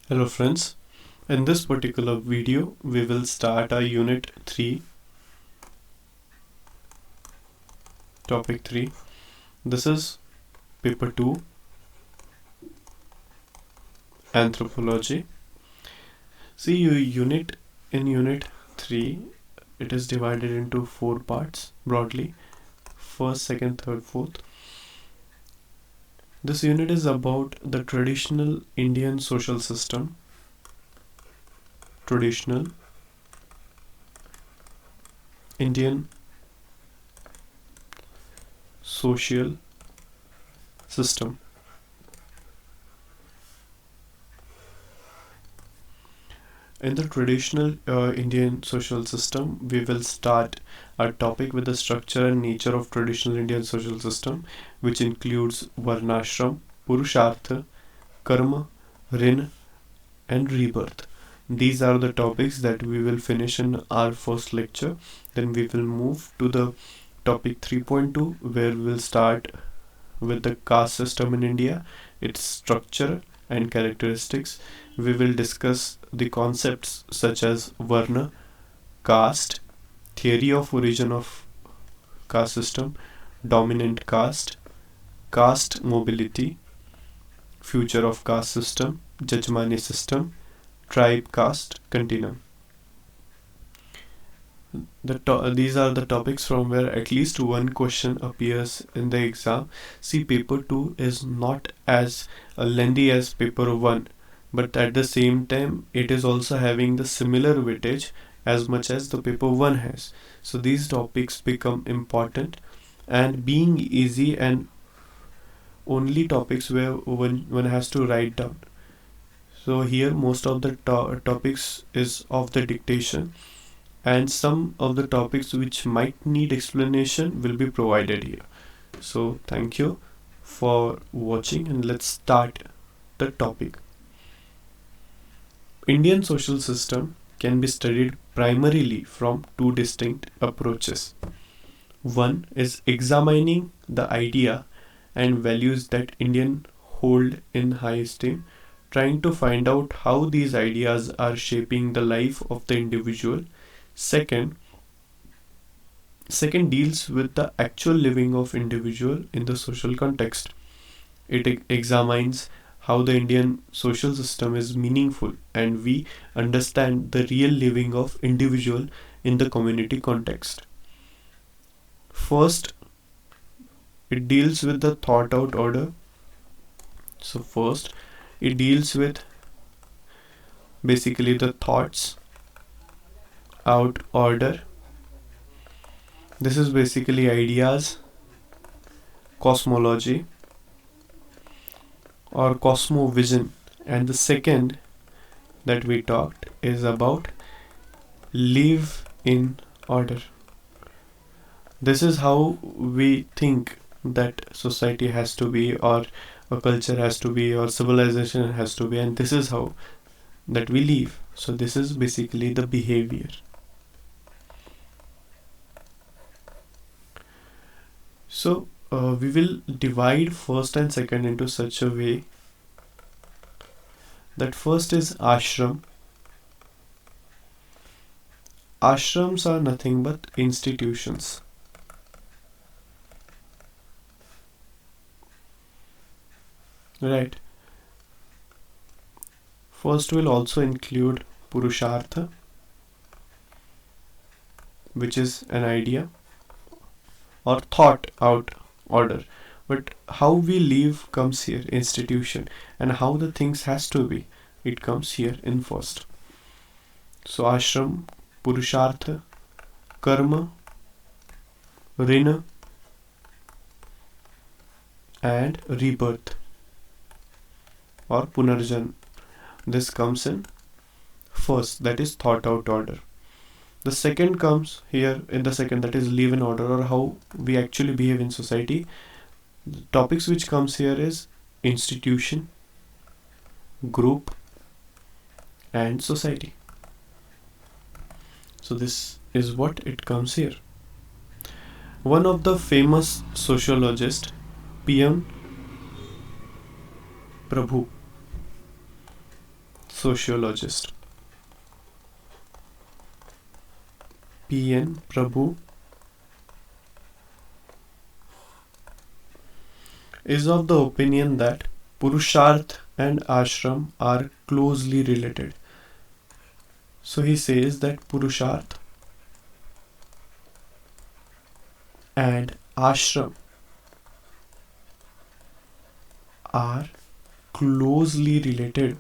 Hello friends, in this particular video we will start our unit 3, topic 3. This is paper 2, anthropology. See, in unit 3 it is divided into 4 parts broadly: first, second, third, fourth. This unit is about the traditional Indian social system. Traditional Indian social system. In the traditional Indian social system, we will start our topic with the structure and nature of traditional Indian social system, which includes Varnashram, Purushartha, Karma, Rin, and Rebirth. These are the topics that we will finish in our first lecture. Then we will move to the topic 3.2, where we will start with the caste system in India, its structure and characteristics. We will discuss the concepts such as Varna, caste, theory of origin of caste system, dominant caste, caste mobility, future of caste system, Jajmani system, tribe caste continuum. These are the topics from where at least one question appears in the exam. See, paper 2 is not as lengthy as paper 1, but at the same time it is also having the similar weightage as much as the paper 1 has. So these topics become important, and being easy and only topics where one has to write down. So here most of the topics is of the dictation, and some of the topics which might need explanation will be provided here. So thank you for watching, and let's start the topic. Indian social system can be studied primarily from two distinct approaches. One is examining the idea and values that Indians hold in high esteem, trying to find out how these ideas are shaping the life of the individual. Second deals with the actual living of individual in the social context. It examines how the Indian social system is meaningful, and we understand the real living of individual in the community context. First, it deals with the thought out order. So first, it deals with basically the thoughts out order. This is basically ideas, cosmology or cosmovision. And the second that we talked is about live in order. This is how we think that society has to be, or a culture has to be, or civilization has to be, and this is how that we live. So this is basically the behavior. So we will divide first and second into such a way that first is ashram. Ashrams are nothing but institutions. Right. First will also include Purushartha, which is an idea or thought out order. But how we live comes here, institution, and how the things has to be, it comes here in first. So ashram, Purushartha, karma, rina, and rebirth or punarjan. This comes in first, that is thought out order. The second comes here in the second, that is live in order, or how we actually behave in society. The topics which comes here is institution, group, and society. So this is what it comes here. One of the famous sociologists, P.M. Prabhu, sociologist. P.N. Prabhu is of the opinion that Purusharth and Ashram are closely related. So he says that Purusharth and Ashram are closely related.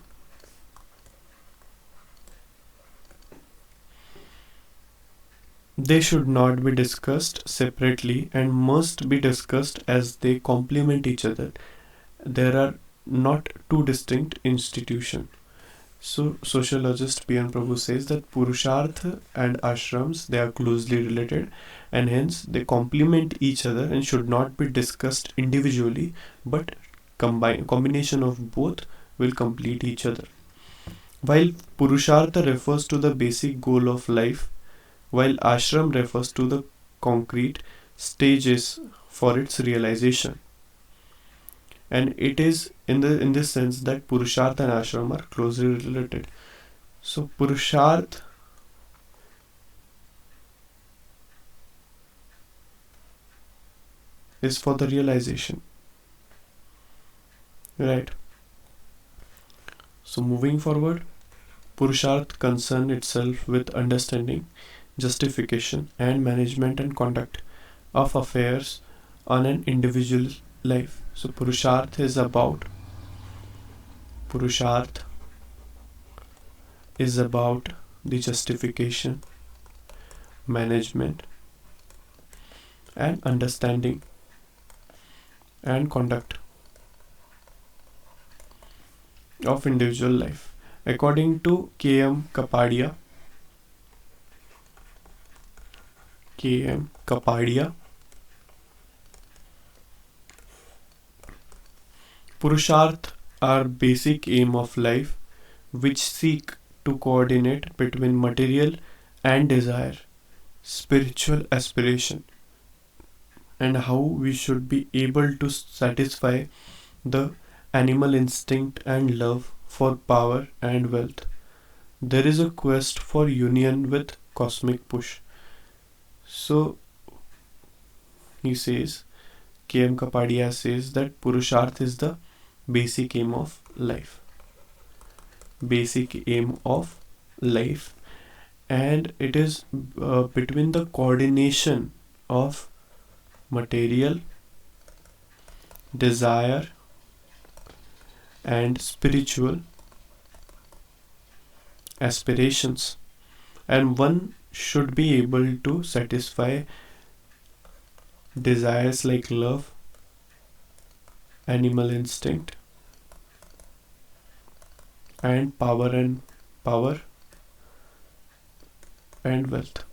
They should not be discussed separately and must be discussed as they complement each other. There are not two distinct institutions. So sociologist P.N. Prabhu says that Purushartha and ashrams, they are closely related and hence they complement each other and should not be discussed individually, but combination of both will complete each other. While Purushartha refers to the basic goal of life, while ashram refers to the concrete stages for its realization. And it is in this sense that Purushartha and ashram are closely related. So Purushartha is for the realization. Right. So moving forward, Purushartha concern itself with understanding, justification and management and conduct of affairs on an individual life. So Purushartha is about the justification, management and understanding and conduct of individual life. According to K.M. Kapadia, Purusharth are basic aim of life which seek to coordinate between material and desire, spiritual aspiration, and how we should be able to satisfy the animal instinct and love for power and wealth. There is a quest for union with cosmic push. So he says, K.M. Kapadia says that Purusharth is the basic aim of life. Basic aim of life, and it is between the coordination of material, desire, and spiritual aspirations, and one should be able to satisfy desires like love, animal instinct, and power and wealth.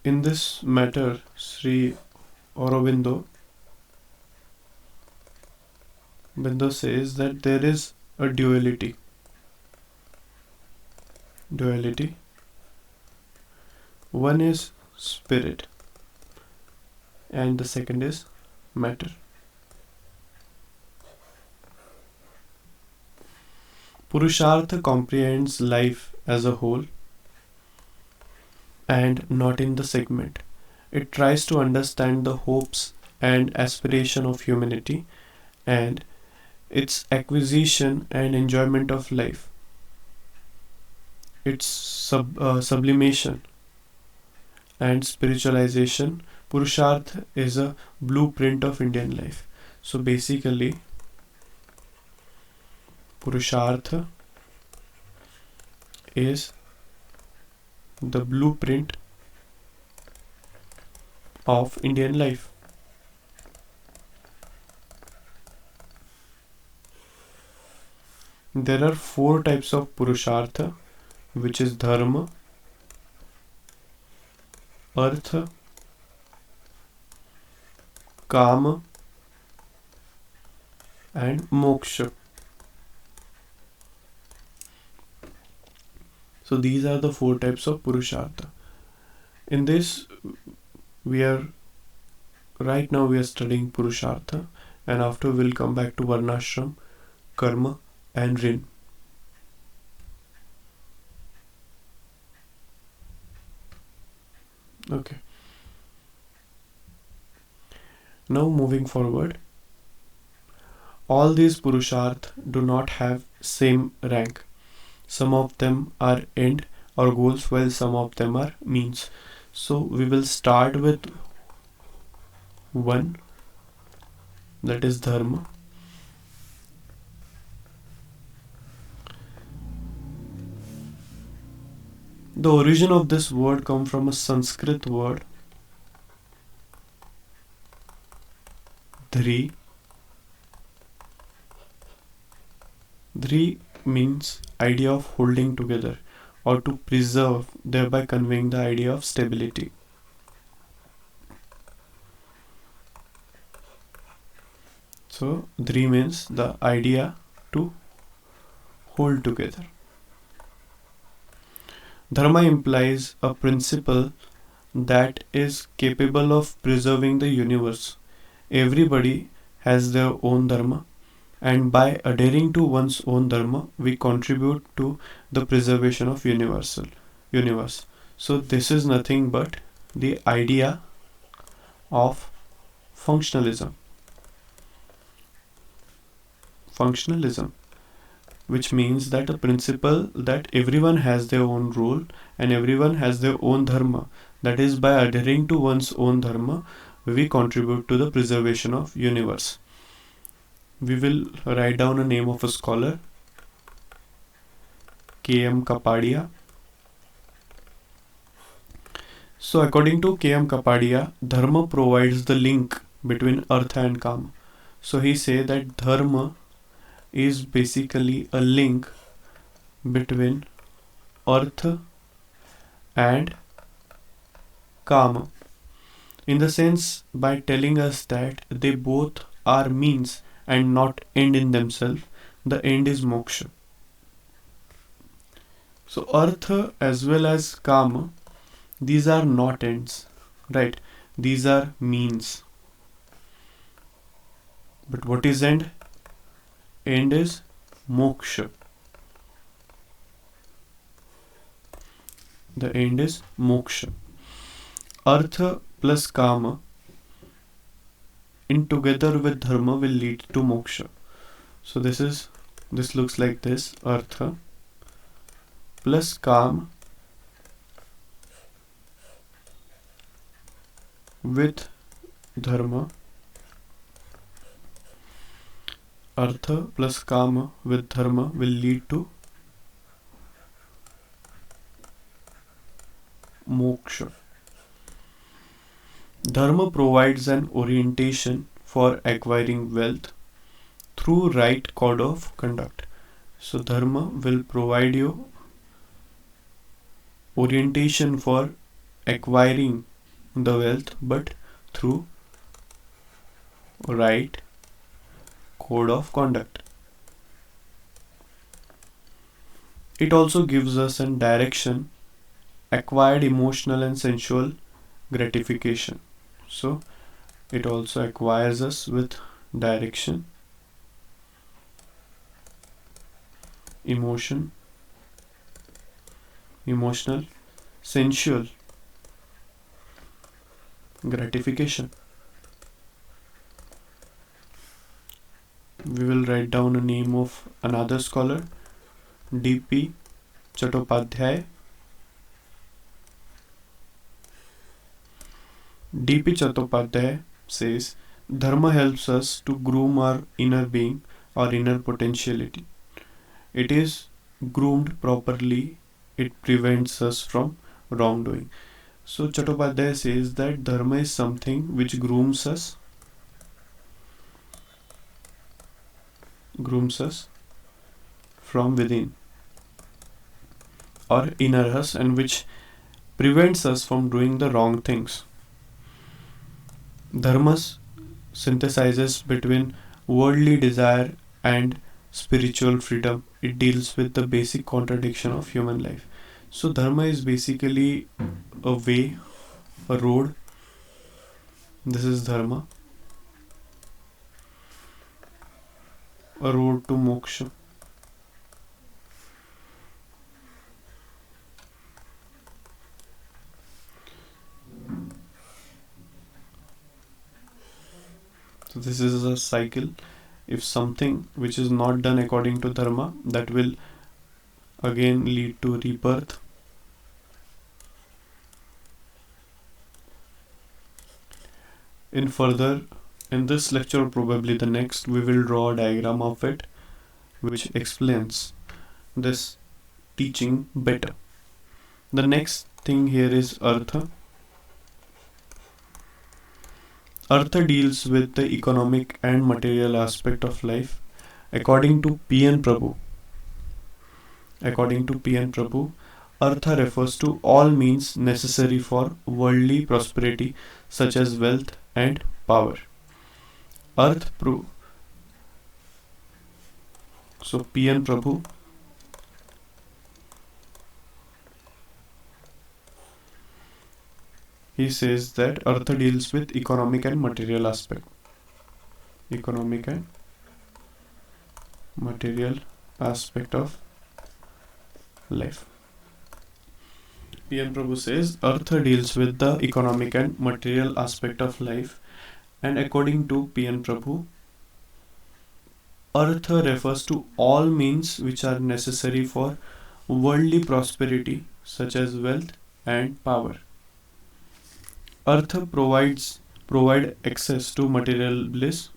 In this matter, Sri Aurobindo says that there is a duality. One is spirit and the second is matter. Purushartha comprehends life as a whole and not in the segment. It tries to understand the hopes and aspiration of humanity and its acquisition and enjoyment of life, its sublimation and spiritualization. Purushartha is a blueprint of Indian life. So basically, Purushartha is the blueprint of Indian life. There are 4 types of Purushartha, which is Dharma, Artha, Kama and Moksha. So these are the 4 types of Purushartha. In this, right now we are studying Purushartha, and after we'll come back to Varnashram, Karma and Rin. Okay. Now moving forward, all these Purusharth do not have same rank. Some of them are end or goals while some of them are means. So we will start with one, that is Dharma. The origin of this word comes from a Sanskrit word Dhri. Dhri means idea of holding together or to preserve, thereby conveying the idea of stability. So Dhri means the idea to hold together. Dharma implies a principle that is capable of preserving the universe. Everybody has their own dharma, and by adhering to one's own dharma, we contribute to the preservation of universe. So this is nothing but the idea of functionalism. Functionalism, which means that a principle that everyone has their own role and everyone has their own dharma. That is, by adhering to one's own dharma, we contribute to the preservation of universe. We will write down a name of a scholar, K.M. Kapadia. So according to K.M. Kapadia, dharma provides the link between artha and kama. So he say that dharma is basically a link between artha and kama, in the sense by telling us that they both are means and not end in themselves. The end is moksha. So artha as well as kama, these are not ends, right? These are means. But what is end? End is moksha. The end is moksha. Artha plus kama in together with dharma will lead to moksha. So this looks like this: artha plus kama with dharma. Artha plus kama with dharma will lead to moksha. Dharma provides an orientation for acquiring wealth through right code of conduct. So dharma will provide you orientation for acquiring the wealth, but through right code of conduct. It also gives us a direction, acquired emotional and sensual gratification. So it also acquires us with direction, emotional, sensual gratification. We will write down a name of another scholar, D.P. Chattopadhyay. D.P. Chattopadhyay says, Dharma helps us to groom our inner being, our inner potentiality. It is groomed properly, it prevents us from wrongdoing. So Chattopadhyay says that Dharma is something which grooms us from within or inner us, and which prevents us from doing the wrong things. Dharma synthesizes between worldly desire and spiritual freedom. It deals with the basic contradiction of human life. So dharma is basically a way, a road. This is dharma. a road to moksha. So this is a cycle. If something which is not done according to dharma, that will again lead to rebirth. In this lecture, or probably the next, we will draw a diagram of it which explains this teaching better. The next thing here is Artha. Artha deals with the economic and material aspect of life. According to P.N. Prabhu, Artha refers to all means necessary for worldly prosperity, such as wealth and power. So P.N. Prabhu he says that Artha deals with economic and material aspect. Economic and material aspect of life. P.N. Prabhu says Artha deals with the economic and material aspect of life, and according to P.N. Prabhu, Artha refers to all means which are necessary for worldly prosperity, such as wealth and power. Artha provide access to material bliss.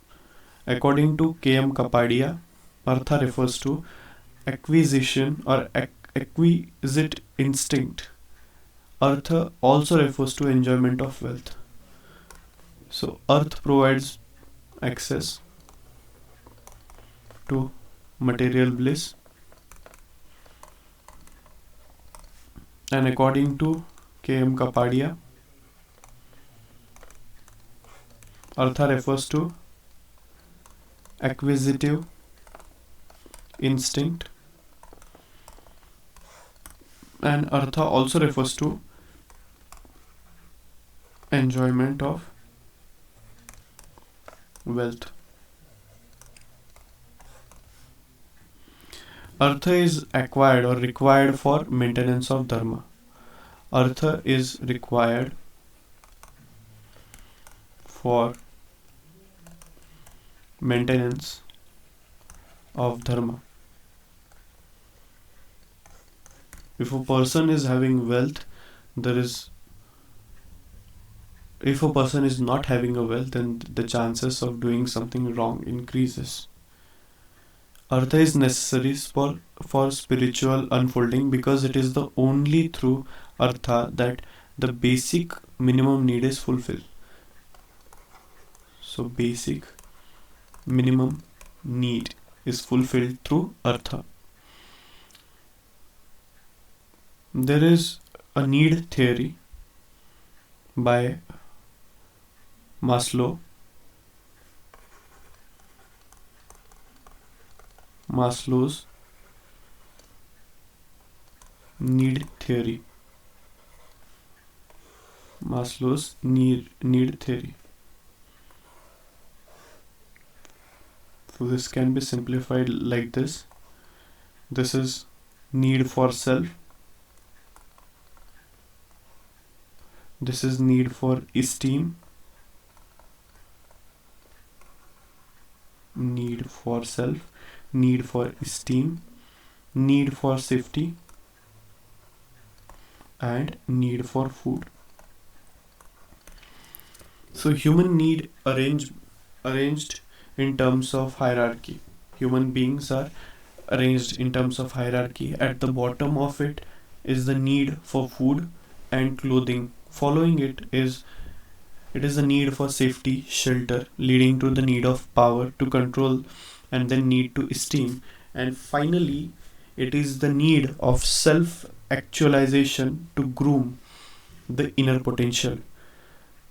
According to K.M. Kapadia, Artha refers to acquisition or acquisite instinct. Artha also refers to enjoyment of wealth. So Artha provides access to material bliss, and according to K.M. Kapadia, Artha refers to acquisitive instinct, and Artha also refers to enjoyment of wealth. Artha is acquired or required for maintenance of dharma. Artha is required for maintenance of dharma. If a person is having wealth, if a person is not having a wealth, then the chances of doing something wrong increases. Artha is necessary for spiritual unfolding because it is the only through Artha that the basic minimum need is fulfilled. So basic minimum need is fulfilled through Artha. There is a need theory by Maslow's need theory. Maslow's need theory. So this can be simplified like this. This is need for self. This is need for esteem. Need for self, need for esteem, need for safety, and need for food. So human need arranged in terms of hierarchy. Human beings are arranged in terms of hierarchy. At the bottom of it is the need for food and clothing. Following it is the need for safety, shelter, leading to the need of power to control, and then need to esteem. And finally, it is the need of self actualization to groom the inner potential.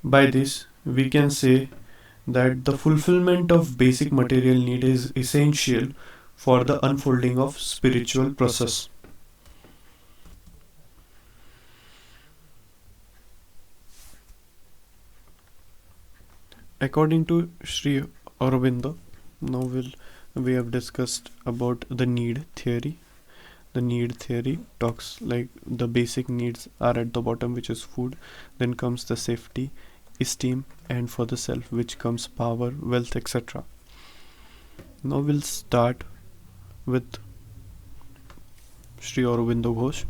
By this, we can say that the fulfillment of basic material need is essential for the unfolding of spiritual process. According to Sri Aurobindo, now we'll we have discussed about the need theory. The need theory talks like the basic needs are at the bottom, which is food, then comes the safety, esteem, and for the self, which comes power, wealth, etc. Now we'll start with Sri Aurobindo Ghosh.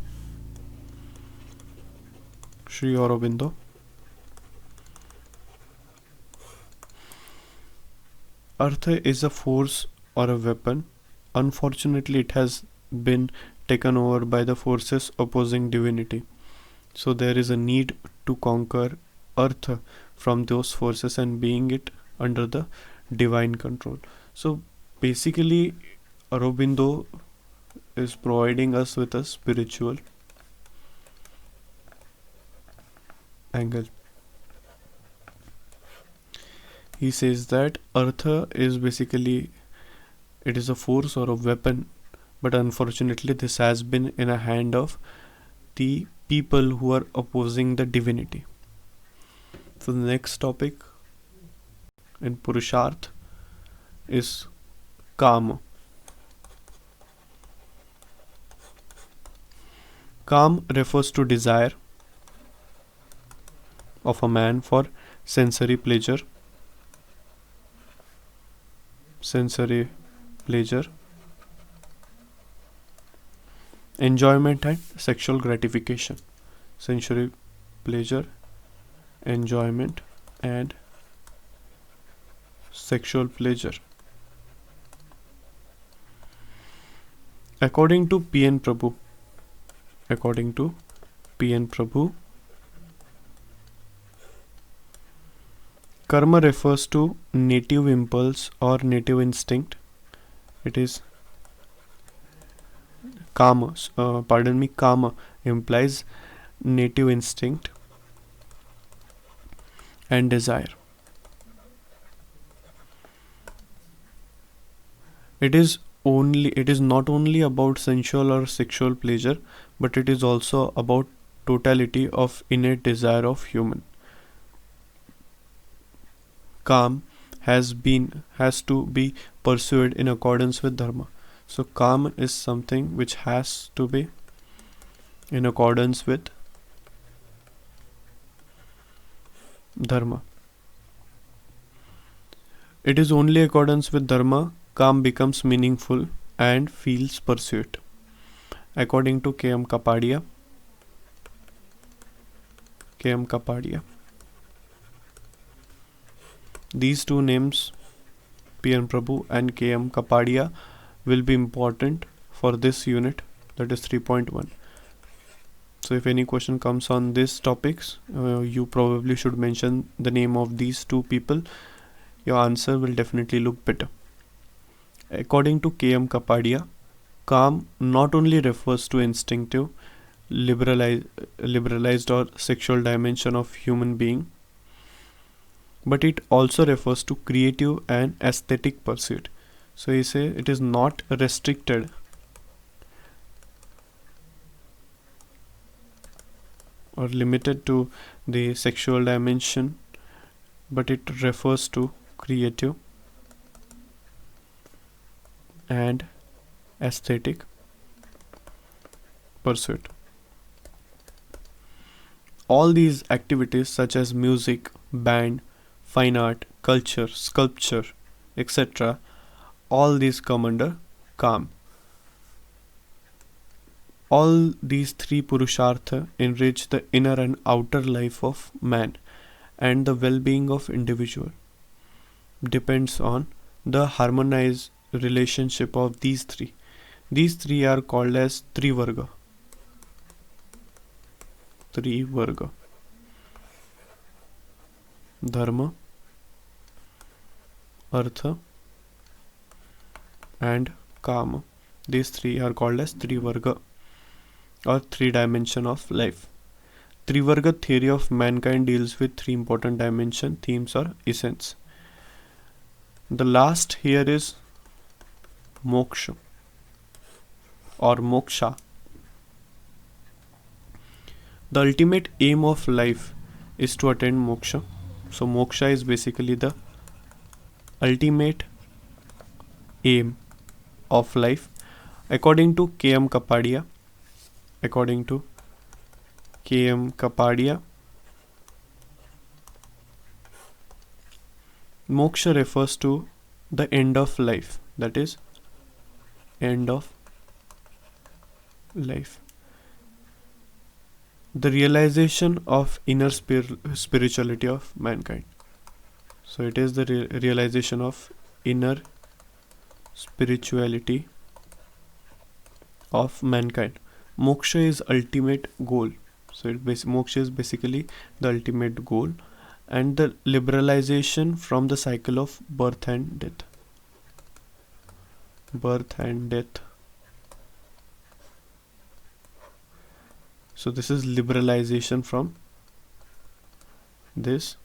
Sri Aurobindo. Artha is a force or a weapon. Unfortunately, it has been taken over by the forces opposing divinity. So there is a need to conquer Earth from those forces and being it under the divine control. So basically, Aurobindo is providing us with a spiritual angle. He says that Earth is basically, it is a force or a weapon, but unfortunately this has been in a hand of the people who are opposing the divinity. So the next topic in Purushartha is Kama. Kam refers to desire of a man for sensory pleasure, enjoyment and sexual gratification. Sensory pleasure, enjoyment and sexual pleasure. According to P.N. Prabhu, karma refers to native impulse or native instinct. It is kama implies native instinct and desire. It is not only about sensual or sexual pleasure, but it is also about totality of innate desire of human. Kam has to be pursued in accordance with Dharma. So Kam is something which has to be in accordance with Dharma. It is only accordance with Dharma Kam becomes meaningful and feels pursuit. According to K.M. Kapadia, these two names, P.N. Prabhu and K.M. Kapadia, will be important for this unit, that is 3.1. So if any question comes on these topics, you probably should mention the name of these two people. Your answer will definitely look better. According to K.M. Kapadia, Kam not only refers to instinctive, liberalized or sexual dimension of human being, but it also refers to creative and aesthetic pursuit. So he say it is not restricted or limited to the sexual dimension, but it refers to creative and aesthetic pursuit. All these activities such as music, band, fine art, culture, sculpture, etc., all these come under Kam. All these three Purushartha enrich the inner and outer life of man, and the well-being of individual depends on the harmonized relationship of these three. These three are called as Trivarga. Dharma, Artha and Kama. These three are called as Trivarga or three dimension of life. Trivarga theory of mankind deals with three important dimension, themes or essence. The last here is moksha or moksha. The ultimate aim of life is to attain moksha. So moksha is basically the ultimate aim of life. According to K.M. Kapadia, according to K.M. Kapadia, moksha refers to the end of life, that is, end of life. The realization of inner spirituality of mankind. So it is the realization of inner spirituality of mankind. Moksha is ultimate goal. So moksha is basically the ultimate goal, and the liberalization from the cycle of birth and death. Birth and death. So this is liberalization from this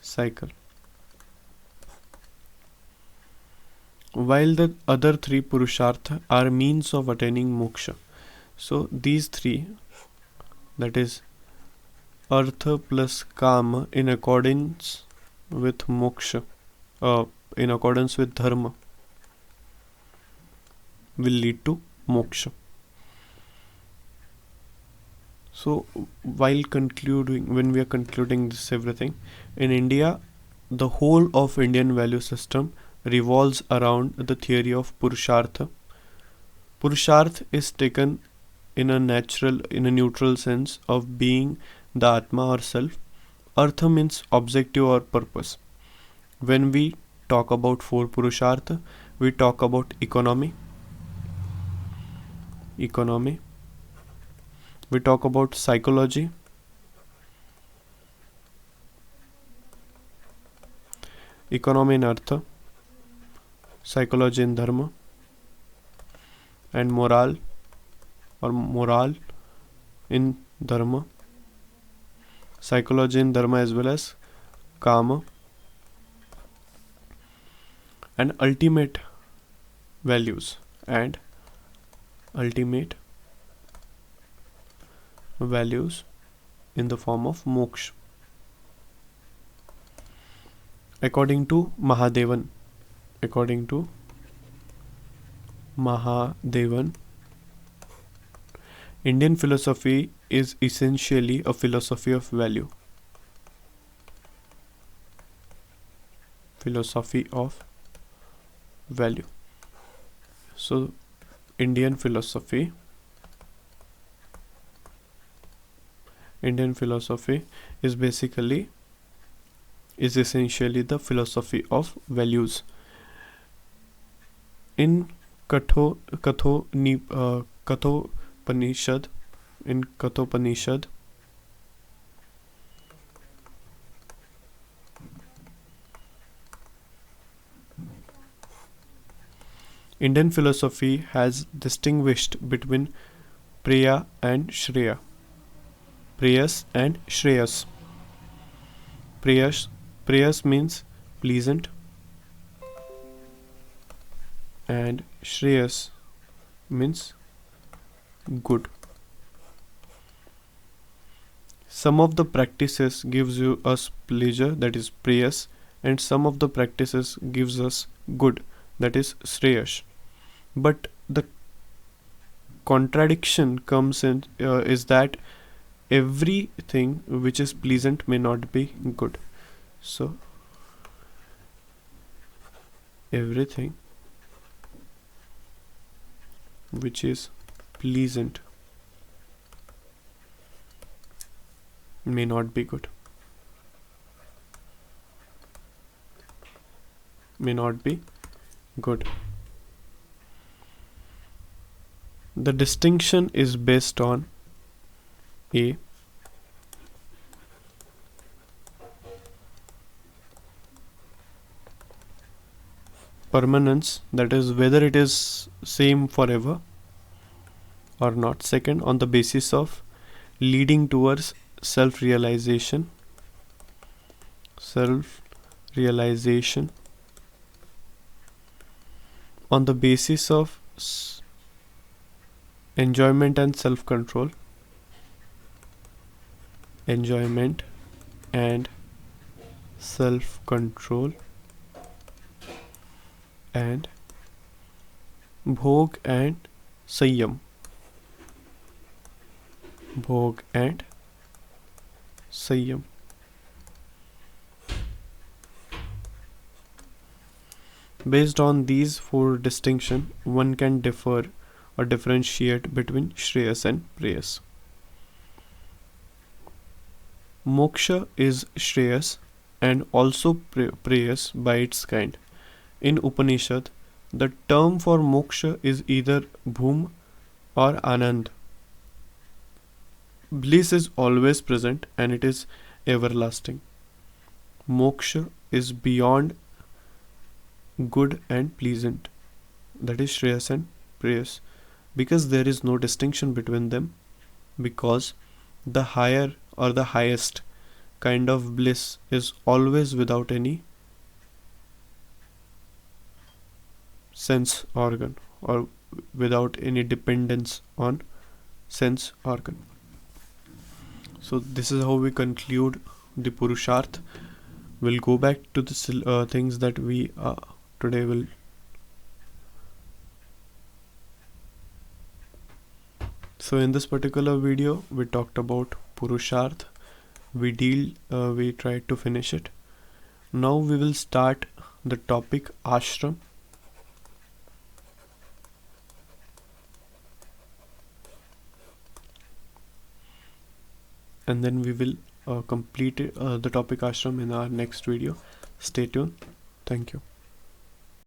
cycle. While the other three Purushartha are means of attaining moksha. So these three, that is Artha plus Kama, in accordance with moksha, in accordance with Dharma, will lead to moksha. So while concluding, when we are concluding this everything, in India, the whole of Indian value system revolves around the theory of Purushartha. Purushartha is taken in a neutral sense of being the Atma or self. Artha means objective or purpose. When we talk about four Purushartha, we talk about economy. We talk about psychology. Economy in Artha, psychology in Dharma, and morale in Dharma, psychology in Dharma as well as Kama, and ultimate values in the form of moksha. According to Mahadevan, Indian philosophy is essentially a philosophy of value. So Indian philosophy is essentially the philosophy of values. In Kathopanishad, Indian philosophy has distinguished between Preya and Shreya. Preyas and Shreyas. Preyas means pleasant, and Shreyas means good. Some of the practices gives us pleasure, that is Preyas, and some of the practices gives us good, that is Shreyas. But the contradiction comes in is that everything which is pleasant may not be good. So everything which is pleasant may not be good. The distinction is based on A, permanence, that is whether it is same forever or not. Second, on the basis of leading towards self-realization. On the basis of enjoyment and self-control. and bhog and sanyam. Bhog and sanyam. Based on these four distinctions, one can differ or differentiate between Shreyas and Preyas. Moksha is Shreyas and also Preyas by its kind. In Upanishad, the term for moksha is either bhum or anand. Bliss is always present and it is everlasting. Moksha is beyond good and pleasant. That is Shreyas and Preyas. Because there is no distinction between them, because the higher or the highest kind of bliss is always without any sense organ or without any dependence on sense organ. So this is how we conclude the Purushartha. We'll go back to the things that we today will. So in this particular video, we talked about Purushartha. We tried to finish it. Now we will start the topic ashram. And then we will complete the topic ashram in our next video. Stay tuned. Thank you.